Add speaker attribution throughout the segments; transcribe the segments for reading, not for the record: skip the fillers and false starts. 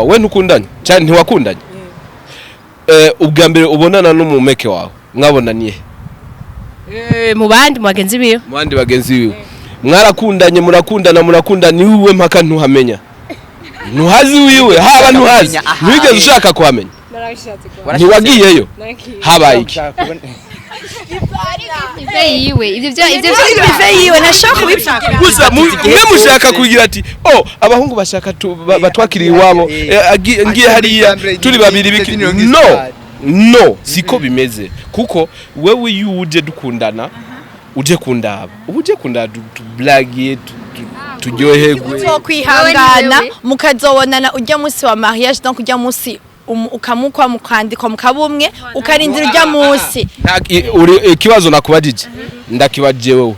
Speaker 1: we ntukundanye cyane ntiwakundanye ubwa mbere ubonana n'umumeke wawe mwabonaniye
Speaker 2: mu bandi bagenzi biwe
Speaker 1: mwarakundanye murakundana niwe mpaka ntuhamenya ntuhazi wiwe haba ntuhazi ntiwigeze ushaka kuhamenya ntiwagiyeyo habaye iki
Speaker 2: yiwe ntashaka kubipfaka
Speaker 1: gusa mwe mushaka kugira ati abahungu bashaka batwakiriye iwabo ngiye hariya turi babiri biki no siko bimeze kuko wewe yuje dukundana uje kundaba uje kundaba blague turyoherwe
Speaker 3: cyo kwihangana mukazobonana ujya munsi wa mariage donc ujya munsi ukamukwa mukandikwa mukabumwe ukarindira ujya munsi
Speaker 1: ikibazo nakubajije ndakibajije wewe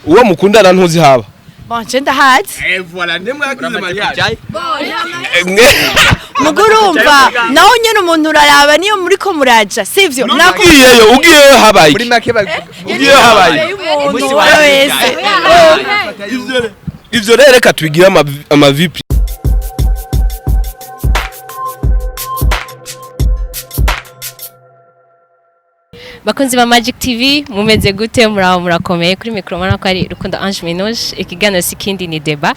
Speaker 1: uwo mukundana ntuzi haba
Speaker 3: bon je ndahazi
Speaker 1: voilà ndemwagize mariage
Speaker 3: mugurumva naho nyene umuntu uraraba niyo muri ko muraja sivyo
Speaker 1: ugiyeyo habaye
Speaker 4: muri make
Speaker 1: ugiyeyo habaye
Speaker 3: umuntu wese
Speaker 1: ivyo reka tubigira amavipi
Speaker 2: bakunzi ba Magic TV mumeze gute muraho murakomeye kuri micro mana ko ari Rukundo Ange Minoge ikiganiro sikindi ni deba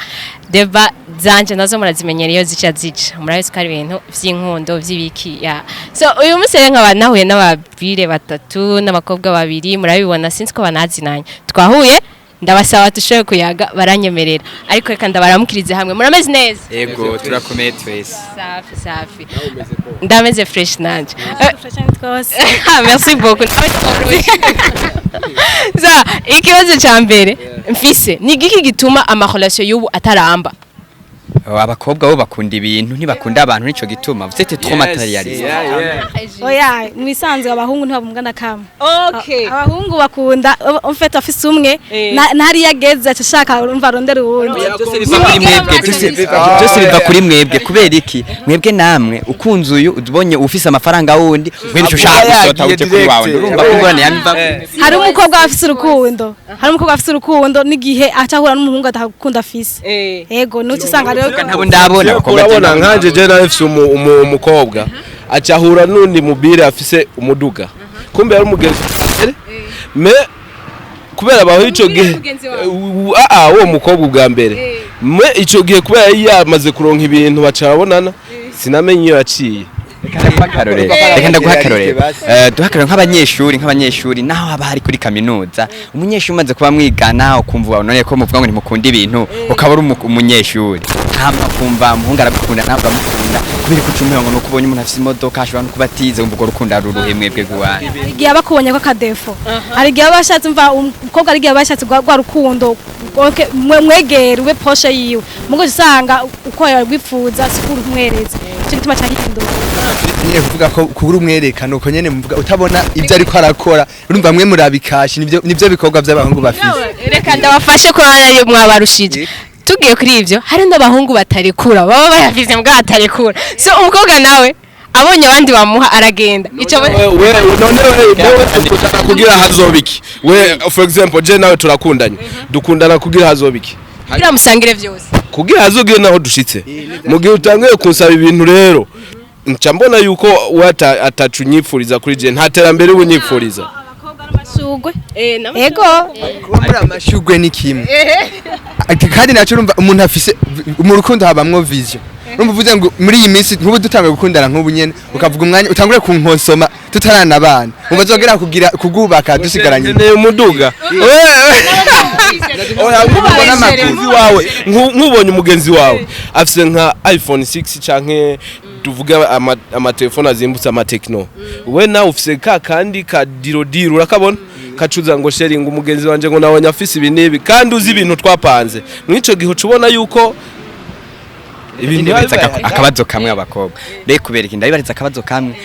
Speaker 2: zanje nazo murazimenyera iyo zica murabizi ko ari ibintu vy'inkundo vy'ibiki ya so uyu musere nkaba nahuye n'ababire batatu n'abakobwa babiri murabibona sinzi ko banazinanye twahuye ndabasaba tushoye kuyaga baranyemerera ariko reka ndabaramukirize hamwe murameze neza
Speaker 4: yego turakomeye twese
Speaker 2: safi ndameze fresh nanje merci beaucoup za ikibazo cyambere mfise ni giki gituma ama relation y'ubu ataramba
Speaker 4: abakobwa bo bakunda ibintu ntibakunda abantu nico gituma vite trop materialiste
Speaker 5: oya mwisanzwe abahungu ntibabungana kamwe
Speaker 2: okay
Speaker 5: abahungu bakunda umfete afise umwe ntari yageze ashaka urumva rondera uwundi
Speaker 4: byose biva kuri mwebwe kubera iki mwebwe namwe ukunze uyu ubonye ufise amafaranga wundi mwene ushaka gusota uje kuri wawe urumva kungurane yamiva
Speaker 5: hari umukobwa afise urukundo n'igihe atahura n'umuhungu atakunda afise yego nuko usanga rero
Speaker 4: ntabo ndabona
Speaker 1: urabona nkanje je nafise umukobwa acahura nundi mubire afise umuduga kumbe yari umugenzi me kubera baho ico gihe uwo mukobwa ubwa mbere me ico gihe kubera yamaze kuronka ibintu bacabonana sinamenye iyo yaciye
Speaker 4: reka ndaguhakarore duhakarore nk'abanyeshuri naho haba hari kuri kaminuza umunyeshuri umaze kuba mwigana ukumva none ko muvuga ngo ntimukunda ibintu ukaba ari umunyeshuri hama kumva umuhungu aragukunda nawe uramukunda kubera ko ucumuye ngo ukubonye umuntu afite imodoka ashobora no kubatiza umvugo rukundo ruruhe mwebwe gwane
Speaker 5: igihe bakubonye ko kadefo hari igihe bashatse umva umukobwa ari igihe bashatse gwa rukundo mwegere ube poshe yiwe mugo usanga uko yarwifuza sikuru kumwereza cyo gituma cyahindura
Speaker 4: niye kuvuga ko kubura umwerekano uko nyene muvuga utabona ivyo ariko arakora urumva mwe murabikashi nivyo bikorwa by'abahungu bafise
Speaker 2: reka ndabafashe ko ari mwabarushije tugiye kuri ivyo hari n'abahungu batarekura baba bayavize mbwa batarekura so umukobwa nawe abonye abandi bamuha aragenda ico
Speaker 1: kugira hazobiki we for example je nawe turakundanye dukundana kugira hazobiki
Speaker 2: kugira musangire vyose
Speaker 1: kugira hazogire naho dushitse mu gihe utangiye kunsaba ibintu rero nca mbona yuko atacunyipfuriza kuri je nta terambere ubunyipfuriza
Speaker 5: amashugwe
Speaker 2: ego
Speaker 4: muri amashugwe ni kimwe kandi naco urumva umuntu afise mu rukundo habamwo vision urumva uvuze ngo muri iyi minsi nkubu dutangiye gukundana nk'ubu nyene ukavuga umwanya utangure kunkonsoma tutarana abana umva zogera kugira kugubaka dusigaranye
Speaker 1: umuduga nkubona amagenzi wawe nkubonye umugenzi wawe afise nka iPhone 6 canke tuvuga amatelefone azimbutse amatekno we nawe ufise kandi kadirodiro urakabona kacuza ngo sharing umugenzi wanje ngo nawe nyafise ibinibi kandi uzi ibintu twapanze mwico gihe ucubona yuko
Speaker 4: ibintu akabazo kamwe abakobwa reka kubereka ndabibaritse akabazo kamwe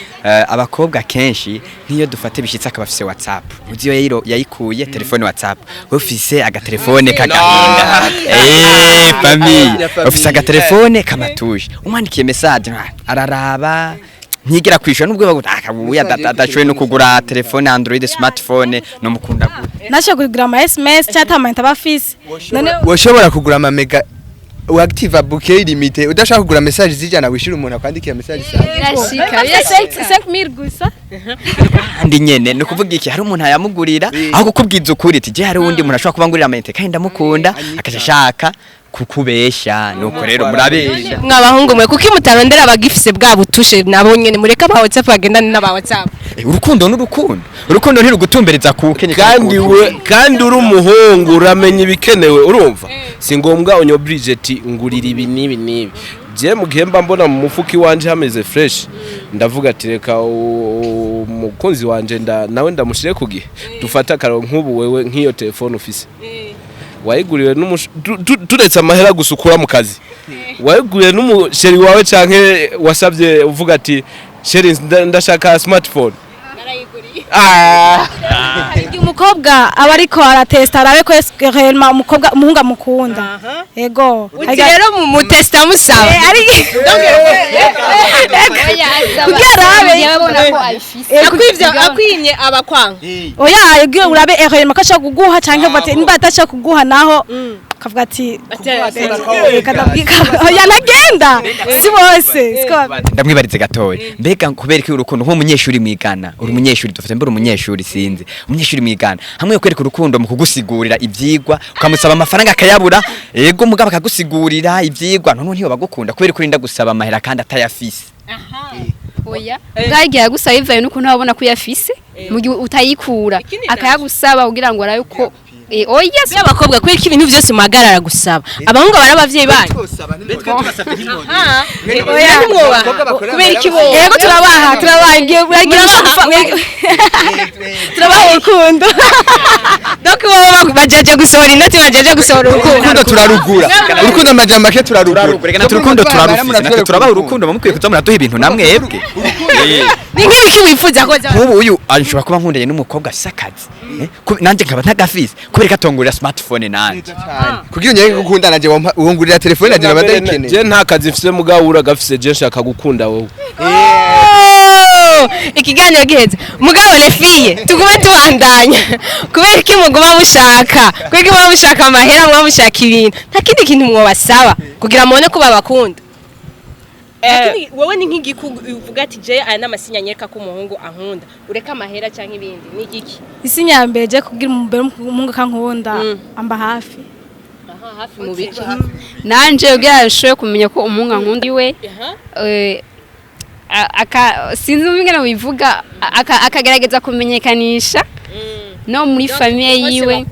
Speaker 4: abakobwa kenshi nkiyo dufate bishitse akabafise WhatsApp uziyo yayikuye telefone WhatsApp ufise agatelefone kagahinda famille ufise agatelefone kamatuje umwandikiye message araraba ntigera kwishura nubwo baguye adashoye no kugura telefone Android smartphone no mukunda gute
Speaker 5: nasho kugura ama SMS chat ama interface
Speaker 4: none woshobora kugura ama mega
Speaker 6: uactiva bouquet limité udashaka kugura message zijana wishira umuntu akwandikira message
Speaker 5: birashika 5000 gusa
Speaker 4: kandi nyene no kuvuga iki hari umuntu ayamugurira aho gukubwiza ukuri ati je hari undi umuntu ashobora kubangurira amayinite kandi ndamukunda akashaka kukubesha nuko rero murabesha
Speaker 2: mwabahungu mwe kuki mutarondera abagifise bwa butushe nabo nyene mureka ba WhatsApp bagendana n'aba WhatsApp
Speaker 4: urukundo n'urukundo ntirugutumbereza kukenye
Speaker 1: kandi uri umuhungu uramenya ibikenewe urumva si ngombwa onyo Bridget ngurira ibi nibi je mugihemba mbona mu mufuki wanje hameze fresh ndavuga ati reka umukunzi wanje nawe ndamushire kugihe dufata karo nk'ubu wewe nk'iyo telefone ufise wayiguriwe turetse amahera gusukura mu kazi wayiguriwe n'umusheri wawe canke wasabye uvuga ati sheri ndashaka smartphone
Speaker 5: umukobwa aba ariko aratesta arabe ko réellement umukobwa umuhungu amukunda yego
Speaker 2: rero mu testa musaba akwimye abakwanga
Speaker 5: oya yego urabe réellement ko ashaka kuguha canke bate nimba atashaka kuguha naho kavuga ati oya nagenda si bose
Speaker 4: ndamwibarize gatoya mbega kubera ko urukundo nk'umunyeshuri mwigana uri umunyeshuri dufite mbere umunyeshuri sinzi umunyeshuri mwigana hamwe yo kwereka urukundo mu kugusigurira ivyigwa ukamusaba amafaranga akayabura yego mugabo akagusigurira ivyigwa none ntiyo bagukunda kubera ko urinda gusaba amahera kandi atayafise
Speaker 7: oya bwagiye gusaba ivaye nuko ntabona ko yafise mu gihe utayikura akayagusaba kugira ngo arayo ko oya
Speaker 2: si abakobwa kwera ibintu byose muhagarara gusaba abahungu barabavyeyi banyu oya nimwoba kubera ikibo
Speaker 5: yego turabaha turabaha urukundo
Speaker 2: donc bo bajaje gusohora inoti bajaje gusohora
Speaker 6: urukundo turarugura urukundo amajambo make turarugura
Speaker 4: urukundo turarufise turabaha urukundo mukwiye kuza muraduha ibintu namwebwe
Speaker 2: ni nk'iki wifuza ko
Speaker 4: nk'ubu uyu ashobora kuba nkundanye n'umukobwa afise akazi nanje nkaba ntagafise kubera atongurira smartphone nanje
Speaker 6: kugira unyeke gukunda nanje wongurira telefone nanje nabadayikeneye
Speaker 1: je nta kazi mfise mugabo uragafise je nshaka gukunda wowe
Speaker 2: ikiganiro giheze mugabo lefiye tugume tubandanya kubera iki muguma mushaka kubera iki mushaka amahera mwamushaka ibintu nta kindi kintu mwobasaba kugira mubone ko babakunda wowe ni nk'igiki uvuga ati je aya n'amasinya nyereka ko umuhungu ankunda ureka amahera cyangwa ibindi ni igiki
Speaker 5: isinya mbere je kugira umuhungu kankunda amba hafi
Speaker 2: hafi mu biki
Speaker 7: nanje ugashoye kumenya ko umuhungu ankunda iwe sinzi ubingana bivuga akagerageza kumenyekanisha no muri famille yiwe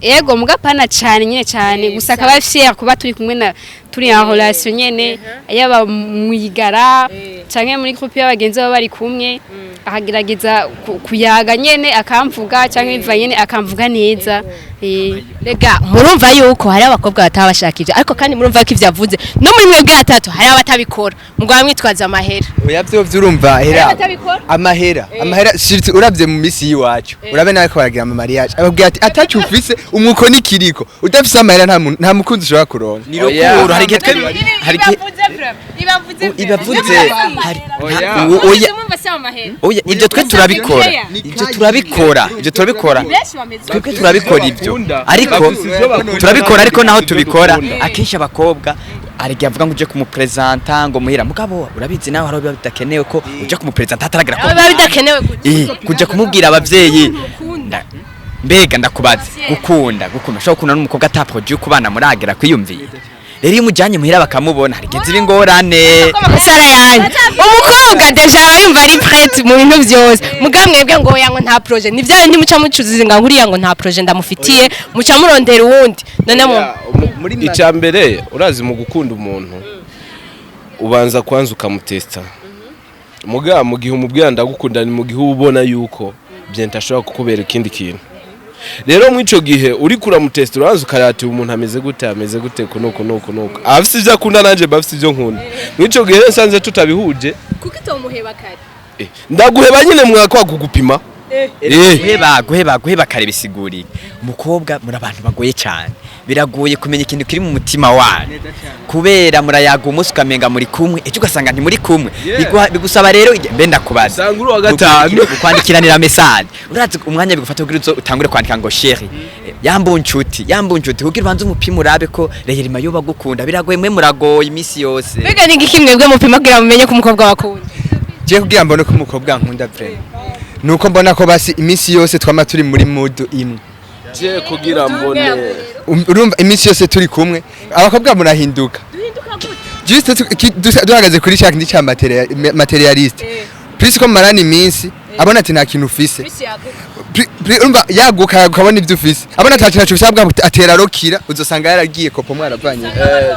Speaker 7: ego mugapana cyane nyine cyane gusa akaba fier kuba turi kumwe na turi en relation nyene yaba mwigara canke muri groupe y'abagenzi baba bari kumwe akagerageza kuyaga nyene akamvuga canke biva nyene akamvuga neza
Speaker 2: rega murumva yuko hari abakobwa batabashakije ariko kandi murumva ko ivyavuze no muri mwebwe atatu hari abatabikora mugwa mwitwaza amahera
Speaker 6: oya byo vyurumva hera amahera shiriti uravye mu misi yiwacu urabe nawe ko baragira ama mariage ababwiye ati atacu ufise umuko nikiriko udafise amahera nta mukunzi ushobora kuronka
Speaker 4: nirokuru hari gihe hari ibavuze oya ibyo twe turabikora twebwe turabikora ibyo ariko turabikora ariko naho tubikora akenshi abakobwa arigiye avuga ngo uje kumupresenta ngo muhira mugabo urabizi nawe haro bidakenewe ko uje kumupresenta ataragira ko
Speaker 2: bidakenewe
Speaker 4: kujya kumubwira abavyeyi mbega ndakubaza gukunda ushobora gukunda n'umukobwa ataproje kubana muragera kwiyumviye rero iyo umujyanye muhira bakamubona harigeze ibingorane
Speaker 2: amakosara yanyu umukobwa deja yumva ari prête mu bintu byose mugamwebwe ngo yango nta projet ni byawe ntimuca mucuzinga nkuriya ngo nta projet ndamufitiye muca murondera uwundi none
Speaker 1: muri icambere urazi mu gukunda umuntu ubanza kwanza ukamutesta muga mu gihe umubwira ndagukunda ni mu gihe ubona yuko byenta ashobora kukubera ikindi kintu rero mwico gihe uri kuramutesta uraza ukarati umuntu ameze gute kunuko afise ivyo akunda nanje bafise ivyo nkunda mwico gihe nsanze tutabihuje
Speaker 2: kuko itomuheba kare
Speaker 1: ndaguheba nyine mwakwa kugupima
Speaker 4: guheba kare bisiguriye umukobwa muri abantu bagoye cyane biragoye kumenya ikintu kiri mu mutima wanyu kubera murayaga umunsi ukamenga muri kumwe ejo ugasanga nti muri kumwe bigusaba rero mbe ndakubaza
Speaker 1: sanguru wa gatanu
Speaker 4: kwandikiranira message urazi umwanya bigufata kugira utangure kwandika ngo chérie yambuncuti kugira ubanze umupima urabe ko reyerima yo bagukunda biragoye mwe muragoye imisi yose.
Speaker 2: Mbega ni iki mwebwe mupima kugira mumenye ko umukobwa wakunda?
Speaker 6: Je kugira mbone ko umukobwa nkunda vraiment. Nuko mbona ko basi imisi yose twama turi muri mood imwe.
Speaker 1: Je kugira mbone
Speaker 6: Urumva imisi yose turi kumwe abakobwa murahinduka. Juste duhagaze kuri cya kindi cya materialiste. Plus ko marani iminsi abona ati nta kintu ufise. Urumva yaguka ukabona ibyo ufise. Abona ati ntacu bisabwa atera rokira uzosanga yaragiye kopo mwaravanye.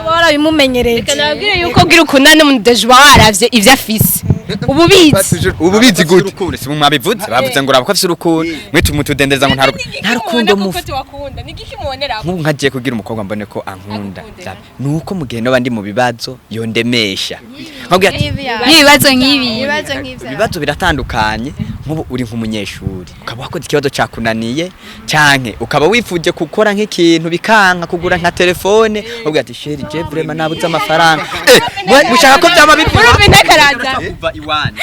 Speaker 5: Warabimumenyereye.
Speaker 2: Reka nabwire yuko gira ukunda n'umuntu deje waravye ivyo afise.
Speaker 6: Ububizi gute?
Speaker 4: Si mwabivuze bavuze ngo urabako afise urukundo mwe tumutudendeza ngo nta rukundo mufu. Nk'ubu nkagiye kugira umukobwa mbone ko ankunda nuko mugenda abandi mu bibazo yondemesha nkabwira
Speaker 7: ibibazo nk'ibi
Speaker 4: ibibazo biratandukanye nk'ubu uri nk'umunyeshuri ukaba wakoze ikibazo cyakunaniye canke ukaba wifuje gukora nk'ikintu bikanka kugura nka telefone ubwira ati sheri je vraiment nabuze amafaranga mushaka ko byaba bipfa kuva iwanyu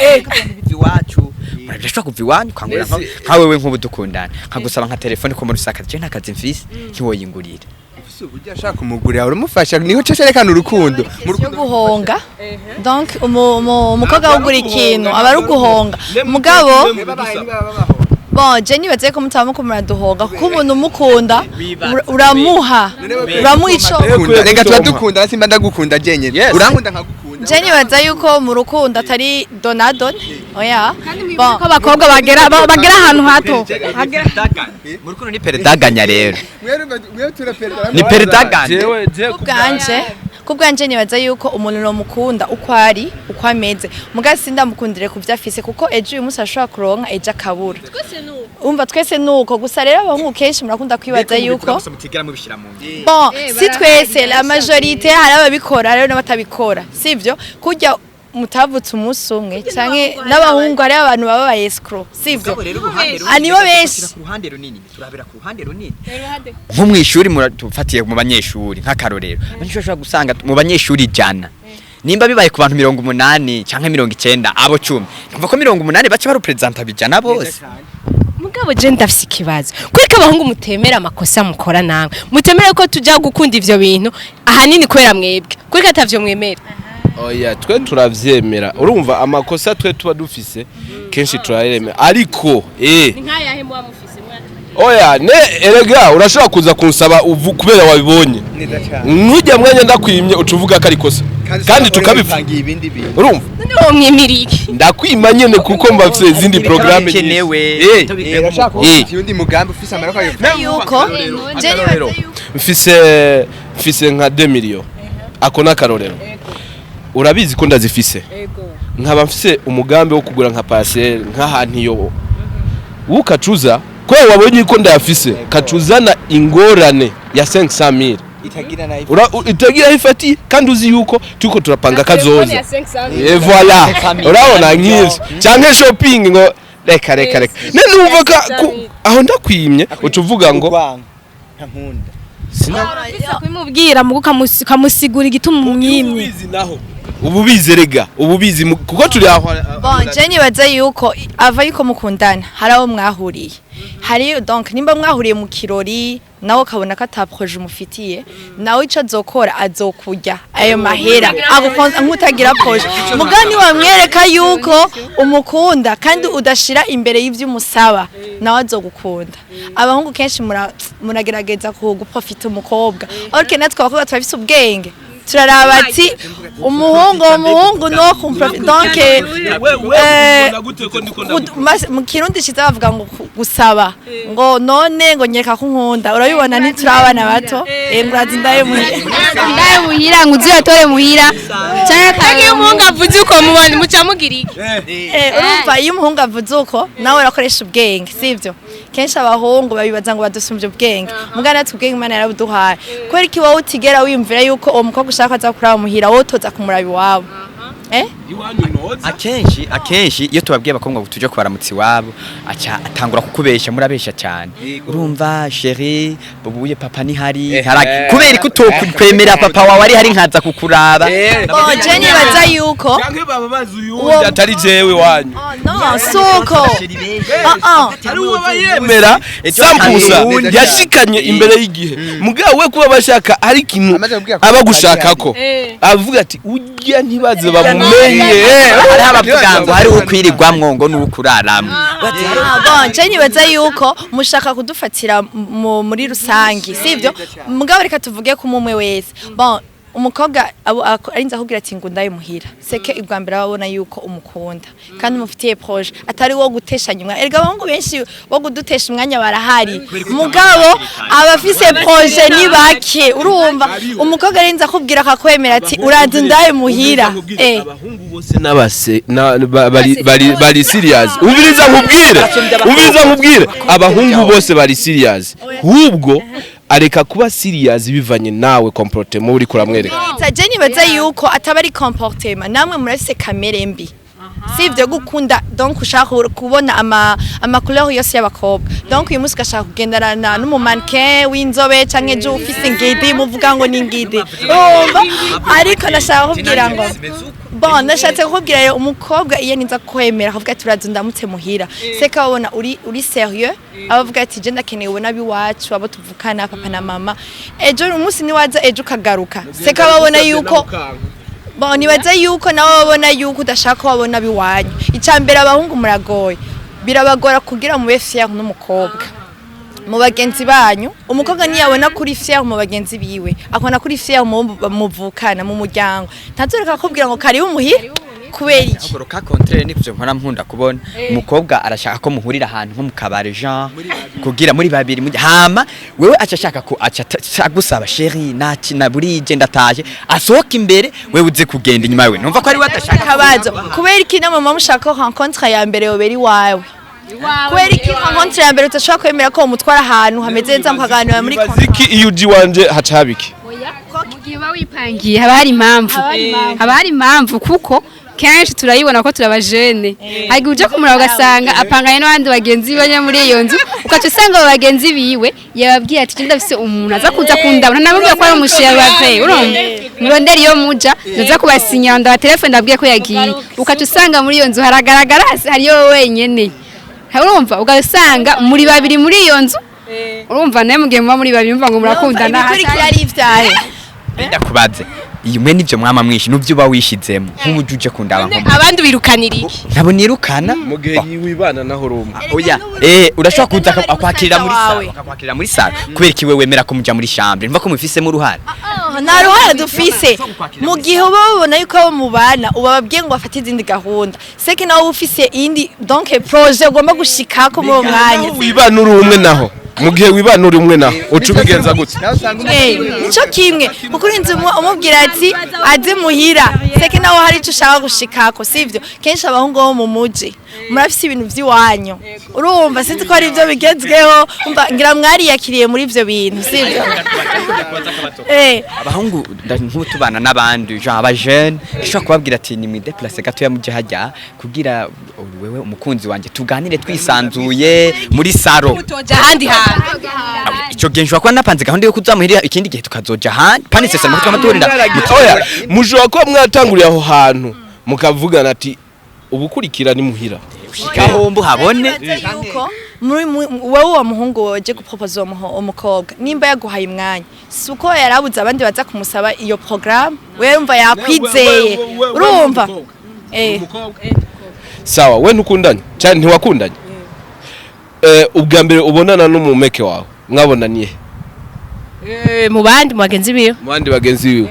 Speaker 4: iwacu urashobora kuva iwanyu kwangura nka wewe nk'ubu dukundana nkagusaba nka telefone ko muri sakaje je ntakazi mfise ntiwoyingurira
Speaker 6: uburyo ashaka umugurira uramufasha niho cyo cerekana urukundo
Speaker 3: mu guhonga donc umukobwa ugura ikintu aba ari uguhonga mugabo bon je nibaze ko mutama ko muraduhonga kuko umuntu umukunda uramuha ico
Speaker 6: rega turadukunda simba ndagukunda jenyene urankunda nkagukunda
Speaker 3: je nibaza yuko mu rukundo atari donadon oya
Speaker 5: bon ko abakobwa bagera ahantu hato
Speaker 4: mu rukundo ni peredaganya rero ni peredaganya
Speaker 3: kubwanje nibaza yuko umuntu no mukunda uko ari uko ameze mugasi ndamukundire kuvya afise kuko ejo uyu musi ashobora kuronka ejo akabura umva twese nuko gusa rero abahungu kenshi murakunda kwibaza yuko bon si twese la majorité hari ababikora rero n'abatabikora sivyo kujya mutavutse umunsi umwe canke n'abahungu hari abantu baba ba escrow sivyo anibo benshi
Speaker 4: kuruhande runini turabera ku ruhande runini nko mwishuri muratufatiye mu banyeshuri nk'akarorero abanyeshuri bashobora gusanga mu banyeshuri jana nimba bibaye ku bantu 80 canke 90 abo 10 kumva ko 80 bace barupresenta bijana bose
Speaker 2: mugabo je ndafise ikibazo kweka abahungu mutemera amakosa mukora nawe mutemera ko tujya gukunda ivyo bintu ahanini kwera mwebwe kweka atavyo mwemera.
Speaker 1: Oya twe turavyemera urumva amakosa twe tuba dufise kenshi turayemera ariko
Speaker 2: ni nkayahe mu bamufise
Speaker 1: oya ne erega urashobora kuza kunsaba kubera wabibonye ntujya mwanya ndakwimye ucuvuga ko ari kosa kandi tukabipanga
Speaker 6: ibindi bintu
Speaker 1: urumva
Speaker 2: no mwimiriki
Speaker 1: ndakwima nyene kuko mbafise izindi programme
Speaker 4: kenewe
Speaker 6: urashaka undi mugambi ufise amarako
Speaker 3: yuko je
Speaker 1: mfise nka 2 millions akona karorero urabizi ko ndazifise nkaba mfise umugambi wo kugura nka parcelle nk'ahantu iyo ukacuza ko wabonye ko ndafise kacuzana ingorane ya 500,000 itagira ifati kandi uzi yuko tuko turapanga kazoza voilà urabona nk'ivyo canke shopping ngo reka numva aho ndakwimye ucuvuga ngo
Speaker 6: nkunda
Speaker 5: kumubwira mugo kamusigura igituma umwimye
Speaker 1: ububizi rega ububizi kuko turi aho
Speaker 3: bon je nibaza yuko ava yuko mukundana haraho mwahuriye hari donc nimba mwahuriye mu kirori nawe kabona ko ataproje umufitiye nawe ico azokora azokujya ayo mahera agukonza nkutagira proje mugani wamwereka yuko umukunda kandi udashira imbere y'ivyo umusaba nawe azogukunda abahungu kenshi muragerageza guprofita umukobwa ariko natwe abakobwa twafise ubwenge turaraba ati umuhungu no kumprofita donc mu kirundi cyiza bavuga ngo gusaba ngo none ngo nyeka ko nkunda urabibona ni turabana bato ngurazi ndaye
Speaker 7: muhira ngo uziyatore muhira
Speaker 2: cyane iyo umuhungu avuze uko mubandi mucamugirike
Speaker 3: urumva iyo umuhungu avuze uko nawe urakoresha ubwenge sivyo kenshi abahungu babibaza ngo badusumbye ubwenge mugana tubwenge Imana yarabuduhaye kubera iki wowe utigera wiyumvira yuko uwo mukobwa ushaka aza kuraba muhira wowe toza kumurabi wabo
Speaker 4: akenshi iyo tubabwiye abakobwa ngo tuje kubaramutsa iwabo aca atangura kukubesha murabesha cyane urumva chérie bubuye papa ni hari kubera ko utokwemera papa wawe ari hari nkaza kukuraba
Speaker 3: je nibaza yuko
Speaker 1: canke baba bazuyundi atari jewe wanyu
Speaker 3: no suko
Speaker 1: ari uwo bayemera sampusa yashikanye imbere y'igihe mugabo we kuba bashaka ari kintu aba gushakako avuga ati ujya ntibaze bamumenye
Speaker 4: hari abavuga ngo hari ukwirirwamwo ngo n'ukuraramwe
Speaker 3: bon je nibaza yuko mushaka kudufatira muri rusangi sivyo mugabo reka tuvuge ko umwe wese bon umukobwa arinza kugira ati ngo ndaye muhira seke ibwa mbere ababona yuko umukunda kandi umufitiye projet atari wo guteshanya umwanya erega abahungu benshi bo gudutesha umwanya barahari mugabo abafise projet ni bake urumva umukobwa arinza kubwira akakwemera ati urazi ndaye muhira
Speaker 1: abahungu bose nabase bari serious umviriza nkubwire abahungu bose bari serious hubwo areka kuba serious bivanye nawe comportement uri kuramwereka
Speaker 3: je nibaza yuko ataba ari comportement namwe murafise kamere mbi sivyo gukunda donc ushaka kubona ama couleur yose y'abakobwa donc uyu musi gashaka kugendarana n'umumannequin w'inzobe canke je ufise ingidi muvuga ngo ni ingidi umva ariko nashaka kubwira ngo bon nashatse kubwira umukobwa iyo ninza kwemera akavuga ati urazi ndamutse muhira seka babona uri sérieux abavuga ati je ndakeneye ubona biwacu abo tuvukana papa na mama ejo umunsi ni waza ejo kagaruka seka babona yuko bon nibaza yuko nawe babona yuko udashaka wabona biwanyu icambere abahungu muragoye birabagora kugira mu befier n'umukobwa mu bagenzi banyu umukobwa niyabona kuri fier mu bagenzi biwe akona kuri fier muvukana mu muryango ntazoreka kubwira ngo kari umuhira kubera iki
Speaker 4: ka contraire nikuze nkora nkunda kubona umukobwa arashaka ko muhurira ahantu nko mu kabare Jean kugira muri babiri hama wewe acashaka ko gusaba chérie naki na burije ndataje asohoka imbere wewe uze kugenda inyuma wewe numva ko ari watashaka
Speaker 3: kabazo kubera iki na mama mushaka rencontre ya mbere yoberi wawe kweri iki rencontre ya mbere utashaka kwemera ko umutwara ahantu hameze neza mukaganira muri
Speaker 1: baziki iyo uji wanje hacabiki
Speaker 7: mugihe bawipangiye haba hari impamvu kuko kenshi turayibona ko turabajene hagi uje kumura ugasanga apanganye n'abandi bagenzi banya muri iyo nzu ukaca usanga abo bagenzi biwe yababwiye ati ndafise umuntu aza kuza kundabona namubwiye ko ari umushiya bave urumva nirondera iyo muja ndaza kubasinya nda telefone ndabwiye ko yagiye ukaca usanga muri iyo nzu haragaragara hariyo wenyene urumva ugasanga muri babiri muri iyo nzu urumva naye mugiye muba muri babiri mva ngo murakundana
Speaker 3: kuri cyari ivyahe
Speaker 4: ndakubaze iyo mwe nivyo mwama mwishi nuvyo bawishizemo nk'umujuje kundaba nko
Speaker 2: abandi birukanira iki
Speaker 4: nabo nirukana
Speaker 1: mugihe yiwibana naho rumwe
Speaker 4: oya urashobora kuza akwakirira muri salo akakwakirira muri salo kubera ki wewe wemera ko muja muri chambre mva ko mufisemo uruhara
Speaker 3: nta ruhara dufise mu gihe uba babona yuko abo mubana ubababwiye ngo bafate izindi gahunda seke nawe ufise indi donc projet ugomba gushikako muri uwo mwanya
Speaker 1: wibana uri umwe naho mugihe wibana uri umwe naho uca ubigenza gute
Speaker 3: nico kimwe kuko urinze umubwira ati aze muhira seke nawe hari ico ushaka gushikako sivyo kenshi abahungu bo mu muji murafise ibintu vy'iwanyu urumva sinzi ko ari ivyo bigezweho umva ngira mwari yakiriye muri ivyo bintu sivyo
Speaker 4: abahungu nk'utubana n'abandi genre aba jeune ishobora kubabwira ati ni mu déplacer gato ya muje hajya kugira wewe umukunzi wanje tuganire twisanzuye muri saro
Speaker 2: utoja handi hantu
Speaker 4: ico genjwa kwa napanze gahunda yo kuzamuhirira ikindi gihe tukazoja handi pani sesa mu twamaturira
Speaker 1: oya mujoa ko mwatanguriye aho hantu mukavugana ati ubukurikira ni muhira
Speaker 4: kahombo habone
Speaker 3: yuko wowe uwo muhungu waje gupropose umukobwa nimba yaguhaye umwanya suko yarabuze abandi baza kumusaba iyo programme wewe umva yakwizeye urumva
Speaker 1: sawa we ntukundanye cyane ntiwakundanye ubwa mbere ubonana n'umumeke wawe mwabonaniye
Speaker 2: mu bandi bagenzi biwe
Speaker 1: mu bandi bagenzi biwe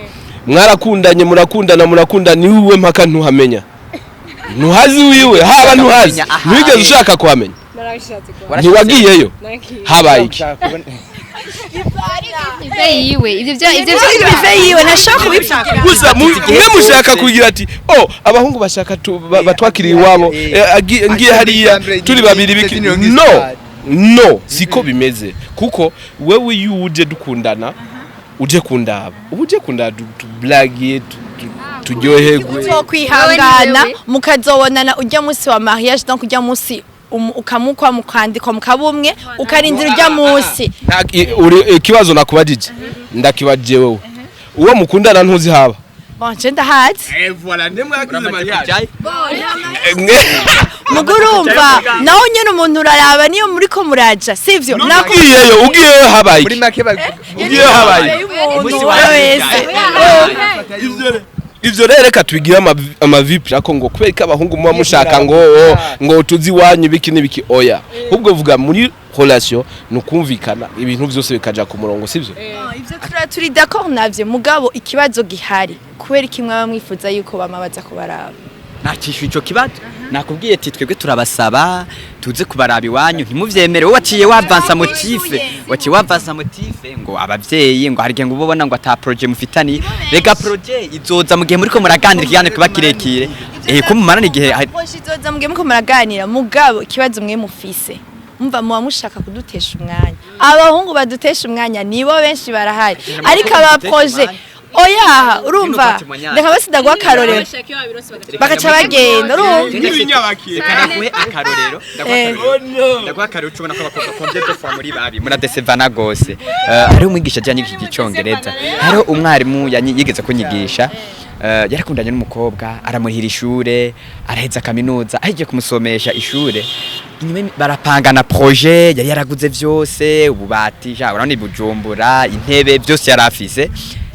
Speaker 1: mwarakundanye murakundana niwe mpaka ntuhamenya ntuhazi wiwe haba ntuhazi ntiwigeze ushaka kuhamenya ntiwagiyeyo habaye iki
Speaker 3: yiwe nashaka kubivuga
Speaker 1: gusa mwe mushaka kugira ati abahungu bashaka batwakiriye iwabo ngiye hariya turi babiri biki no siko bimeze kuko wewe yuje dukundana uje kundaba ubu uje kundaba tublagiye turyoherwe
Speaker 3: uzokwihangana mukazobonana ujya munsi wa mariage donc ujya munsi ukamukwa mukandiko mukabumwe ukarindira ujya munsi
Speaker 1: ikibazo nakubajije ndakibajije wewe uwo mukundana ntuzi haba
Speaker 3: bon je ndahazi
Speaker 1: voilà ndemwe yakize mariage
Speaker 3: mugurumva naho nyene umuntu uraraba niyo muri ko muraja sivyo
Speaker 1: ugiyeyo habaye
Speaker 6: muri make
Speaker 1: ugiyeyo habaye
Speaker 3: umuntu wese
Speaker 1: ivyo rero reka tubigira amavipi ako ngo kubera ko abahungu muba mushaka ngo tuzi wanyu biki nibiki oya ubwo vuga muri relation nukumvikana ibintu byose bikaja ku murongo sivyo
Speaker 3: ivyo turi d'accord navyo mugabo ikibazo gihari kubera kimwe bamwifuza yuko bamabaza kubaraba
Speaker 4: nakishu ico kibazo nakubwiye ati twebwe turabasaba tuze kubaraba iwanyu ntimuvyemere wowe waciye wavansa motive ngo abavyeyi ngo harige ngo ubona ngo ata projet mufitani rega projet izoza mu gihe muri ko muraganira ikigane kuba kirekire ko mumarana igihe
Speaker 3: izoza mu gihe muko muraganira mugabo ikibazo mwe mufise mva muba mushaka kudutesha umwanya abahungu badutesha umwanya nibo benshi barahari ariko aba projet oya urumva ndeka basi ndagwa karorero bagaca bagenda urumva
Speaker 4: ndagwa karorero cubona ko abakobwa kombe dofa muri babi muna desevana gose hari umwigisha ajanye iki cyongereza hari umwarimu yigeze kunyigisha yarakundanye n'umukobwa aramuhira ishure araheza kaminuza ahiye kumusomesha ishure inyuma barapangana projet yari yaraguze vyose ububati urabona ibujumbura intebe byose yarafise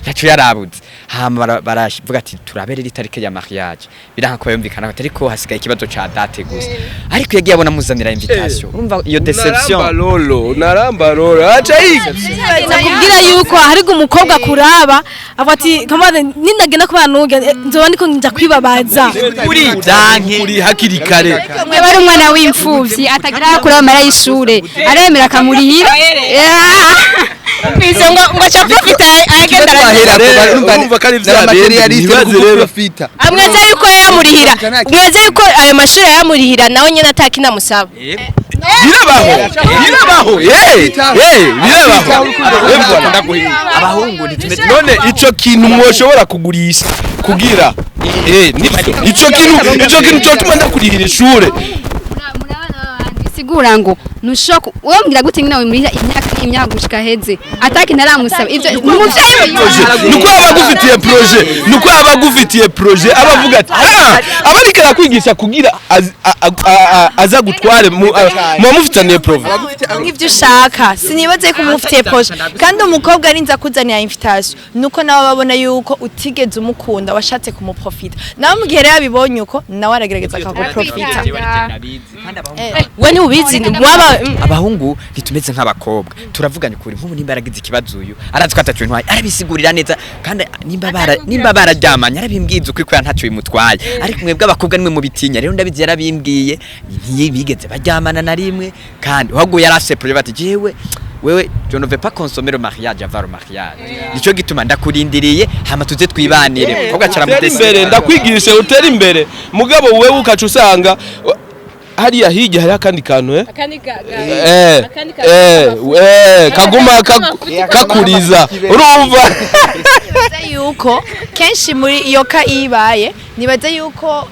Speaker 4: yacu yarabuze hama baravuga ati turaberera itarike ya mariage biranka ko yumvikana ariko hasigaye ikibazo ca date gusa ariko yagiye abona muzanira invitation urumva iyo deception
Speaker 1: naramba lolo acha
Speaker 5: nakubwira yuko hari umukobwa kuraba afati kamade nindagenda kubanuge nzoba ndiko nja kwibabaza
Speaker 1: kuri hakiri kare
Speaker 7: mwe bari umwana w'imfuvyi atagira kuraba mara y'ishure aremera kamurihira
Speaker 2: bizo ngo cha profita agenda
Speaker 1: urumva kari
Speaker 6: profita
Speaker 2: amweze yuko yamurihira mweze yuko ayo mashuri yamurihira nawe nyene atakina musaba
Speaker 1: birabaho
Speaker 4: abahungu ntitumeze
Speaker 1: none ico kintu mwoshobora kugurisha kugira ico kintu cyo tuma ndakurihira ishure
Speaker 7: sigura ngo nushoko wombwira gute ngina muri imyaka gushika heze ataki naramusaba ivyo umuvyeyi
Speaker 1: nuko abagufitiye projet abavuga ati abarikara kwigisha kugira aza gutware mu mufitaniye projet
Speaker 3: nk'ivyo ushaka sinibaze ko mufitiye projet kandi umukobwa arinza kuzanira invitation nuko nawe babona yuko utigeze umukunda washatse kumuprofita nawe mu gihe yabibonye uko nawe aragerageza akaguprofita
Speaker 2: we ni ubizi mwaba
Speaker 4: abahungu ntitumeze nk'abakobwa turavuganye kuri nk'ubu nimba yaragize ikibazo uyu arazikata cyo ntwaye arabisigurira neza kandi nimba bararyamanye arabimbwiza uko iko ntacyo bimutwaye ariko mwebwe abakobwa nimwe mu bitinya rero ndabizi yarabimbwiye ntiyibigeze baryamana na rimwe kandi waguye yarase projet bati jewe wewe je ne veux pas consommer le mariage avant le mariage nico gituma ndakurindiriye hama tuze twibanire kobwa
Speaker 1: imbere ndakwigisha utera imbere mugabo wewe ukaca usanga hariya hirya hari akandi kantu kaguma kakuriza urumva
Speaker 3: yuko kenshi muri iyo ka ibaye nibaze yuko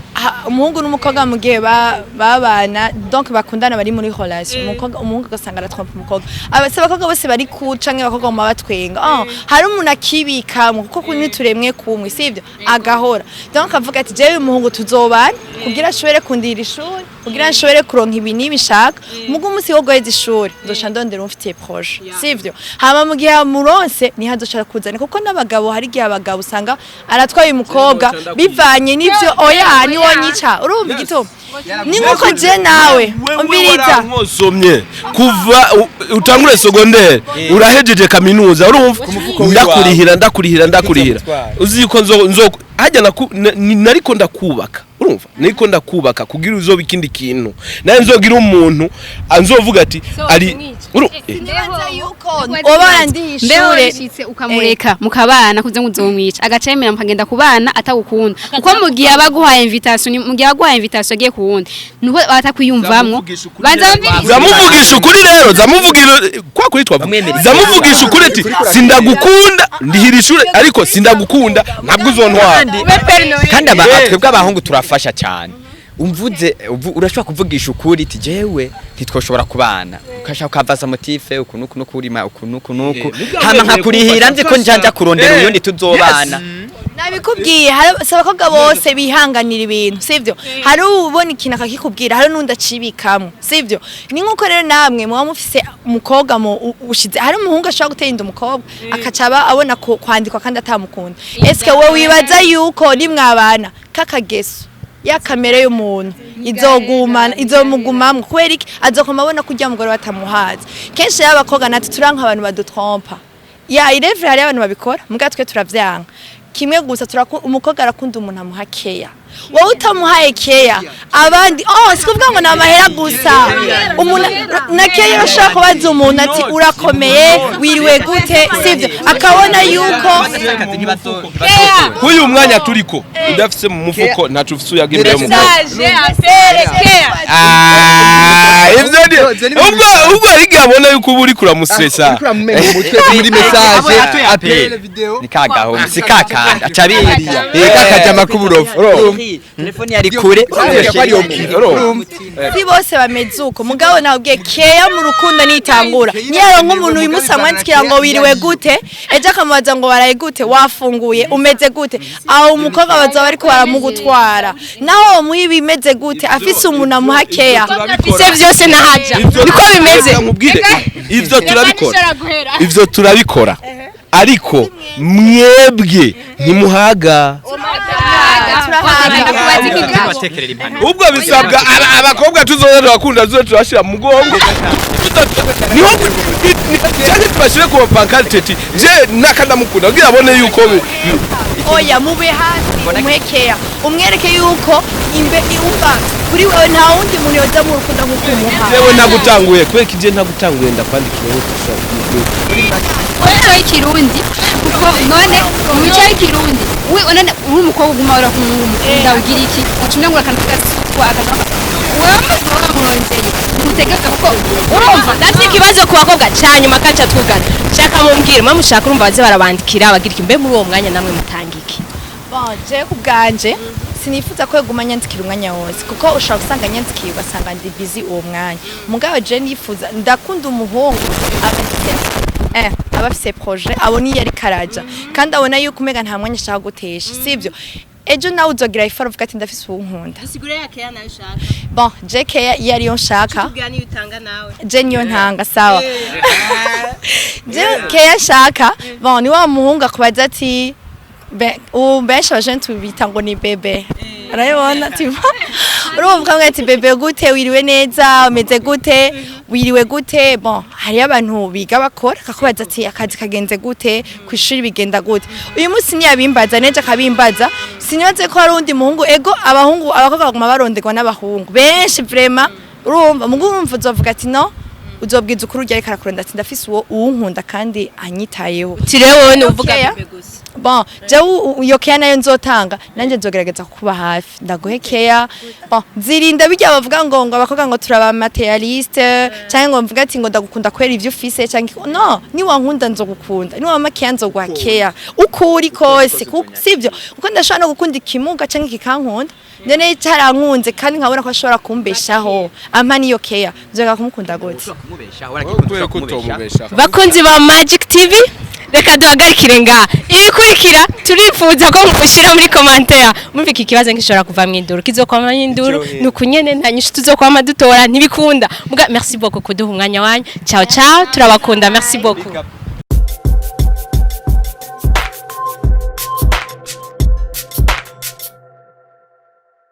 Speaker 3: umuhungu n'umukobwa mu gihe babana donc bakundana bari muri relation umuhungu agasanga aratrompa umukobwa abakobwa bose bari kuca nk'abakobwa mu batwenga hari umuntu akibika kuko kuni turemwe kumwe sivyo agahora donc avuga ati jewe umuhungu tuzobana kugira ashobore kundira ishuri kugira ashobore kuronka ibi nibishaka mugo umunsi wo guheza ishuri ndosha ndondera umfitiye projet sivyo hama mu gihe muronse ni hazoshaka kuzana kuko n'abagabo hari gihe abagabo usanga aratwaye umukobwa bivanye n'ivyo oya ni wonyica urumva igituma ni nkuko je nawe umbiriza
Speaker 1: nkosomye kuva utangure secondaire urahejeje kaminuza urumva ndakurihira uzi yuko nzo hajya nariko ndakubaka urumva niko ndakubaka kugira uzoba ikindi kintu naye nzogira umuntu anzovuga ati ari
Speaker 7: mbeho rishitse ukamureka mukabana kuze nguzomwica agacemera mukagenda kubana atagukunda uko mugiye abaguhaye invitation mugiye abaguhaye invitation agiye kuwundi nuko batakwiyumvamwo
Speaker 1: zamuvugisha ukuri rero zamuvugira kwa kuri twavuga zamuvugisha ukuri ati sindagukunda ndihira ishure ariko sindagukunda ntabwo uzontwara
Speaker 4: kandi twebwe abahungu turafasha cyane umvuze urashobora kuvugisha ukuri ati jewe ntitwoshobora kubana ukashaka ukavaza motife ukunuku no kurima ukunuku hama nkakurihira nzi ko njanja kurondera uyundi tuzobana
Speaker 3: nabikubwiye saba ko bose bihanganira ibintu sivyo hari ubona ikintu akakikubwira hari nundi acibikamwe sivyo ni nkuko rero namwe muba mufise umukobwa mu ushize hari umuhungu ashaka gutera inda umukobwa akacaba abona kwandikwa kandi atamukunda eske we wibaza yuko nimwabana kakageso ya kamera y'umuntu izomugumamwe kubera iki azokoma abona kurya mugore batamuhaza kenshi y'abakobwa natwe turanka abantu badutrompa ya irevre hari abantu babikora muga twe turavyanka kimwe gusa umukobwa arakunda umuntu amuha keya wowe utamuhaye keya abandi sikuvuga ngo namahera gusa umuntu na keya urashaka kubaza umuntu ati urakomeye wiriwe gute sivyo akabona yuko
Speaker 1: kuyu mwanya turiko udafise mu mufuko ntacu ufise uyagembe mu ubwo igabona yuko uri kuramusesa
Speaker 6: muri message
Speaker 4: apel nikagaho sikakanda acabiriya
Speaker 6: kakaja makuburofu
Speaker 4: telefone yari kure
Speaker 3: si bose bameze uko mugabo nawubwiye keya mu rukundo nitangura niyo nk'umuntu wimusamwanzikira ngo wiriwe gute ejo akamubaza ngo baraye gute wafunguye umeze gute aho umukobwa baza bariko baramugutwara naho muyibi imeze gute afise umuntu amuha keya
Speaker 2: ise vyose nahaja niko bimeze
Speaker 1: ivyo turabikora ariko mwebwe ntimuhaga ubwo bisabwa abakobwa tuzorera bakunda zo turashira mu mugongo niho cyane tubashire ku pancarte je nakanda mukunda kugira abone yuko
Speaker 3: oya mube hasi umwekeya umwereke yuko umva kuri wewe nta wundi muntu yoza mu rukundo nk'ukumuha
Speaker 1: jewe nagutanguye kweki je ntagutanguye ndakwandikira wowe
Speaker 7: Wewe ikirundi kuko none mu bice y'ikirundi we onane uri umukobwa uguma ura kumunda ugira iki ucunengura kandi gasukwa akaza wewe murongeye mutegeka kuko urumva
Speaker 2: ndafite ikibazo ku bakobwa cyanyuma kanca twugana shaka mumbwire mwe mushaka urumva baze barabandikira bagira iki mbe muri uwo mwanya namwe mutangiki
Speaker 3: je kubganje sinifuza ko yaguma nyanzikira umwanya wose kuko ushaka gusanga nyanzikiye ugasanga ndi busy uwo mwanya mugabo je nifuza ndakunda umuhungu abafise projet aboni yari karaja kandi abona yuko umega nta mwanya ashaka gutesha sivyo ejo nawe uzogira ifara uvuga ati ndafise ubunkunda
Speaker 2: sigure ya keya nayo shaka
Speaker 3: bon je keya yari yo nshaka
Speaker 2: tugani utanga nawe
Speaker 3: je niyo ntanga sawa je keya shaka bon ni wa muhungu akubaza ati benshi abajenti tubita ngo ni bebe arayibona tiba urumva ngo ati bebe gute wiriwe neza umeze gute wiriwe gute bon hari abantu biga bakora akakubaza ati akazi kagenze gute ku ishuri bigenda gute uyu munsi ni yabimbaza neje akabimbaza sinibaze ko hari undi muhungu ego abahungu abakobwa baguma baronderwa n'abahungu benshi vraiment urumva mugumva uzovuga ati no uzobwiza ukuri ujya karakurenda ati ndafise uwo unkunda kandi anyitayeho
Speaker 2: tirewo ni uvuga bebe gusa
Speaker 3: bon iyo keya nayo nzotanga nanje nzogerageza kuba hafi ndaguhekea bon zirinda bijya bavuga ngo abakobwa ngo turaba materialiste cyangwa ngo mvuga ati ngo ndagukunda kwera ivyo ufise cyangwa no ni wankunda nzogukunda ni wama keya nzoguhekea ukuri kose sivyo uko ndashaka no gukunda ikimuga cyangwa ikikankunda nene cyarankunze kandi nkabona ko ashobora kumbeshaho ama niyo keya nzoga kumukunda gute
Speaker 2: bakunzi ba Magic TV reka duhagarikire ngaha ibikurikira turifuza ko mushira muri commentaire mumva iki kibazo ngishobora kuva mu induru kizokwama induru nukunyene nta nyishu tuzokwama dutora ntibikunda merci beaucoup kuduha umwanya wanyu ciao ciao turabakunda merci beaucoup